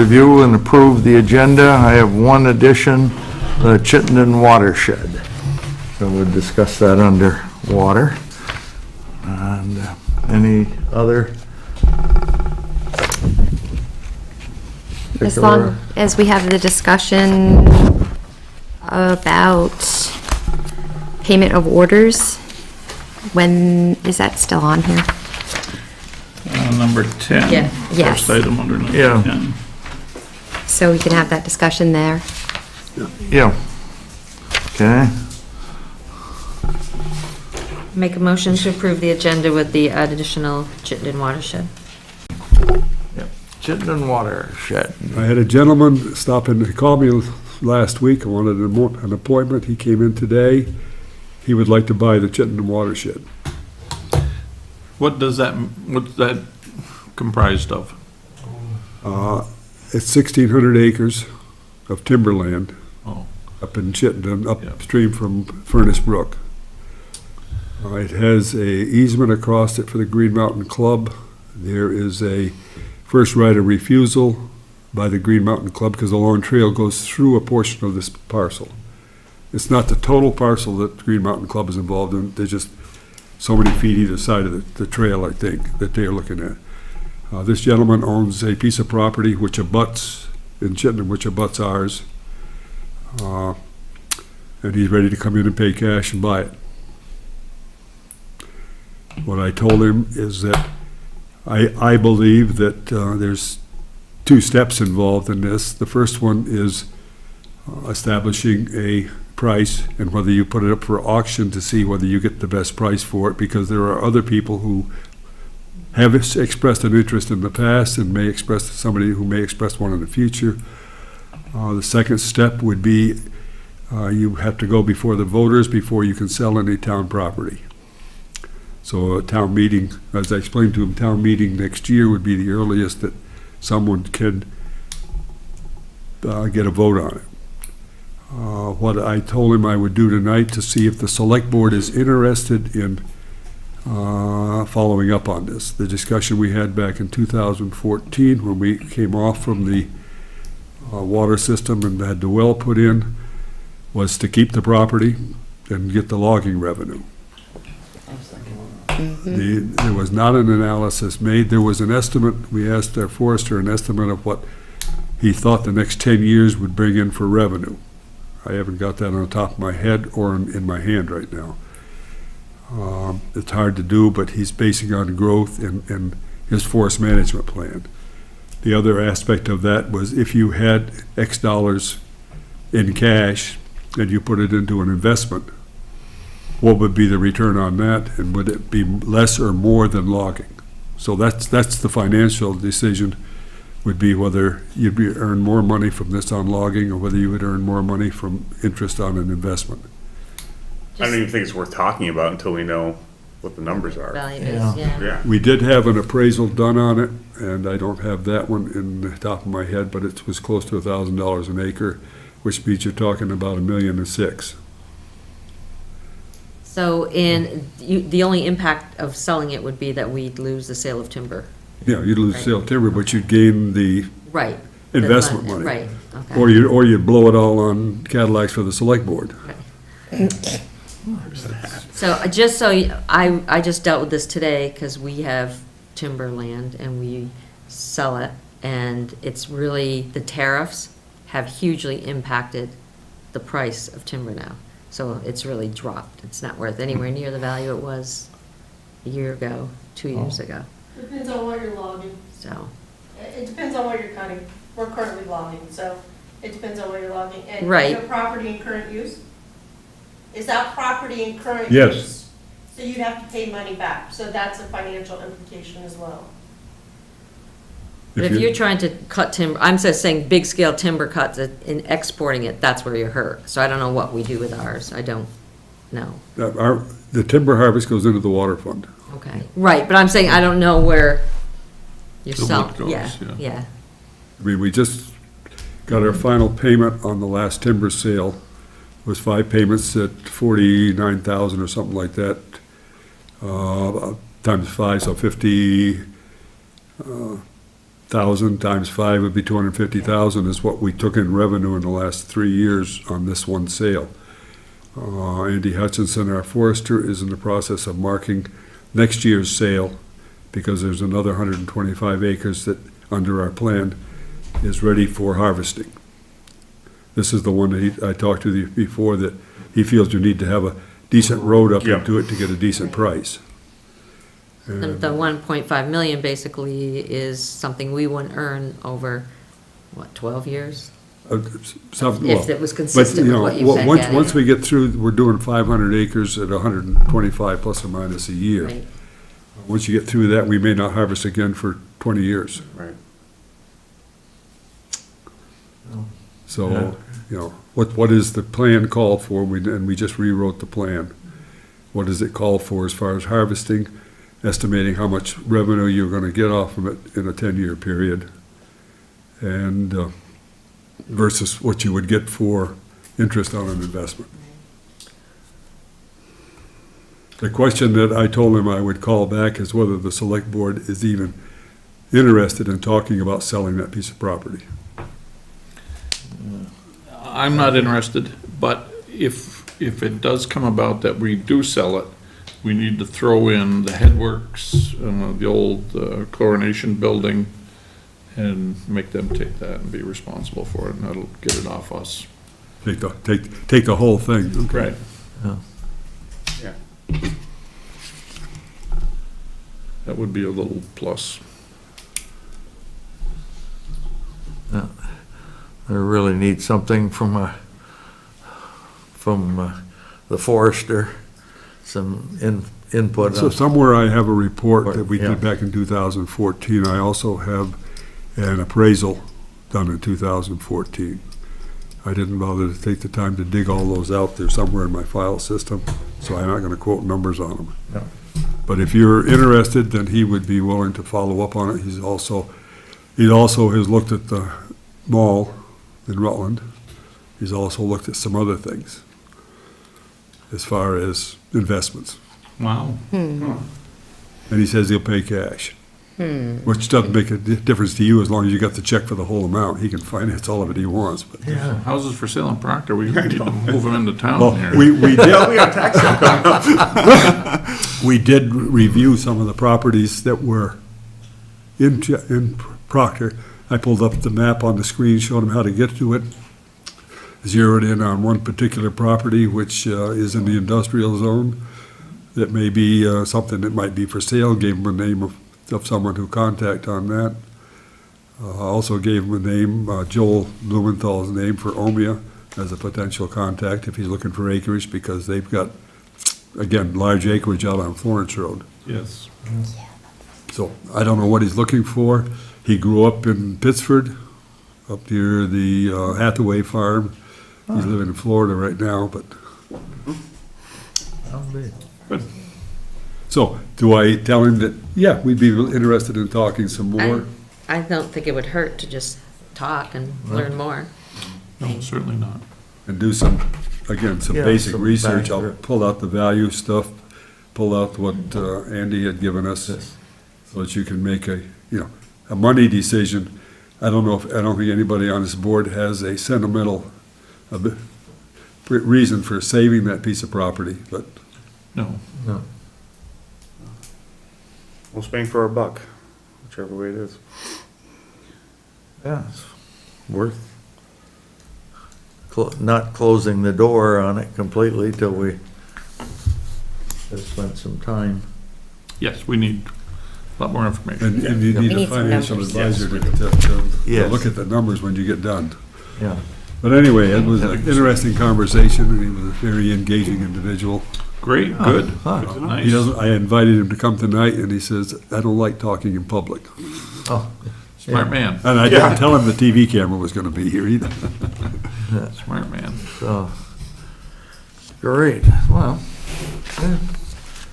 review and approve the agenda. I have one addition, the Chittenden Watershed. So we'll discuss that under water. And any other? As long as we have the discussion about payment of orders, when, is that still on here? Number 10. Yeah. Yes. First item under number Yeah. 10. So we can have that discussion there. Yeah. Okay. Make a motion to approve the agenda with the additional Chittenden Watershed. Chittenden Watershed. I had a gentleman stop in, he called me last week, I wanted an appointment, he came in today. He would like to buy the Chittenden Watershed. What's that comprised of? It's 1,600 acres of timberland Oh, up in Chittenden, upstream from Furnace Brook. It has a easement across it for the Green Mountain Club. There is a first right of refusal by the Green Mountain Club because the Lone Trail goes through a portion of this parcel. It's not the total parcel that the Green Mountain Club is involved in. There's just so many feet either side of the trail, I think, that they're looking at. This gentleman owns a piece of property which abuts, in Chittenden, which abuts ours. And he's ready to come in and pay cash and buy it. What I told him is that I believe that there's two steps involved in this. The first one is establishing a price and whether you put it up for auction to see whether you get the best price for it, because there are other people who have expressed an interest in the past and may express somebody who may express one in the future. The second step would be you have to go before the voters before you can sell any town property. So a town meeting, as I explained to him, town meeting next year would be the earliest that someone can get a vote on it. What I told him I would do tonight to see if the select board is interested in following up on this. The discussion we had back in 2014 when we came off from the water system and had the well put in was to keep the property and get the logging revenue. There was not an analysis made. There was an estimate. We asked our forester an estimate of what he thought the next 10 years would bring in for revenue. I haven't got that on the top of my head or in my hand right now. It's hard to do, but he's basing on growth in his forest management plan. The other aspect of that was if you had X dollars in cash and you put it into an investment, what would be the return on that, and would it be less or more than logging? So that's the financial decision, would be whether you'd earn more money from this on logging or whether you would earn more money from interest on an investment. I don't even think it's worth talking about until we know what the numbers are. Value Yeah. is, yeah. Yeah. We did have an appraisal done on it, and I don't have that one in the top of my head, but it was close to $1,000 an acre, which means you're talking about $1.6 million. So the only impact of selling it would be that we'd lose the sale of timber. Yeah, you'd lose sale timber, but you'd gain the Right. investment money. Right, okay. Or you'd blow it all on Cadillacs for the select board. So I just dealt with this today because we have timberland and we sell it, and it's really, the tariffs have hugely impacted the price of timber now. So it's really dropped. It's not worth anywhere near the value it was a year ago, 2 years ago, Depends on what you're logging. so. It depends on what you're cutting. We're currently logging, so it depends on what you're logging. And Right. is your property in current use? Is that property in current Yes. use? So you'd have to pay money back, so that's a financial implication as well. But if you're trying to cut timber, I'm just saying big scale timber cuts and exporting it, that's where you're hurt. So I don't know what we do with ours. I don't know. The timber harvest goes into the water fund. Okay, right, but I'm saying I don't know where you're The wood selling, goes, yeah, yeah. yeah. I mean, we just got our final payment on the last timber sale. It was 5 payments at $49,000 or something like that. Times 5, so 100,000 times 5 would be 250,000 is what we took in revenue in the last 3 years on this one sale. Andy Hutchinson, our forester, is in the process of marking next year's sale because there's another 125 acres that, under our plan, is ready for harvesting. This is the one that I talked to you before, that he feels you need to have a decent road up Yeah. into it to get a decent price. And the 1.5 million basically is something we wouldn't earn over, what, 12 years? If it was consistent with what you said, yeah. Once we get through, we're doing 500 acres at 125 plus or minus a year. Right. Once you get through that, we may not harvest again for 20 years. Right. So, what is the plan called for? And we just rewrote the plan. What does it call for as far as harvesting, estimating how much revenue you're gonna get off of it in a 10-year period, and versus what you would get for interest on an investment. The question that I told him I would call back is whether the select board is even interested in talking about selling that piece of property. I'm not interested, but if it does come about that we do sell it, we need to throw in the headworks, the old chlorination building, and make them take that and be responsible for it, and that'll get it off us. Take the whole thing. Right. Yeah. That would be a little plus. I really need something from the forester, some input So on. somewhere I have a report that we Yeah. did back in 2014. I also have an appraisal done in 2014. I didn't bother to take the time to dig all those out. They're somewhere in my file system, so I'm not gonna quote numbers on them. No. But if you're interested, then he would be willing to follow up on it. He also has looked at the mall in Rutland. He's also looked at some other things as far as investments. Wow. And he says he'll pay cash. Which doesn't make a difference to you as long as you got the check for the whole amount. He can finance all of it he wants, but. Yeah. Houses for sale in Proctor, we need to move them into Well, town here. we did, Yeah, we got a tax sale coming up. we did review some of the properties that were in Proctor. I pulled up the map on the screen, showed him how to get to it. Zeroed in on one particular property, which is in the industrial zone. That may be something that might be for sale, gave him a name of someone who contact on that. Also gave him a name, Joel Blumenthal's name for Omea as a potential contact if he's looking for acreage, because they've got, again, large acreage out on Florence Road. Yes. So I don't know what he's looking for. He grew up in Pittsford, up near the Hathaway farm. He's living in Florida right now, but, Good. so do I tell him that, yeah, we'd be interested in talking some more? I don't think it would hurt to just talk and learn more. No, certainly not. And do some, again, some Yeah, basic some research. I'll background. pull out the value stuff, pull out what Andy had given us, so that you can make a money decision. I don't think anybody on this board has a sentimental reason for saving that piece of property, but No. No. We'll bang for our buck, whichever way it is. Yeah, it's worth not closing the door on it completely till we have spent some time. Yes, we need a lot more information. and you We need a need some financial numbers. advisor to Yes. look at the numbers when you get done. Yeah. But anyway, it was an interesting conversation, and he was a very engaging individual. Great, good. Huh. Nice. He doesn't, I invited him to come tonight, and he says, I don't like talking in public. Oh, Smart man, And I didn't tell him the TV camera was gonna be here either. smart man. so, great, well, yeah,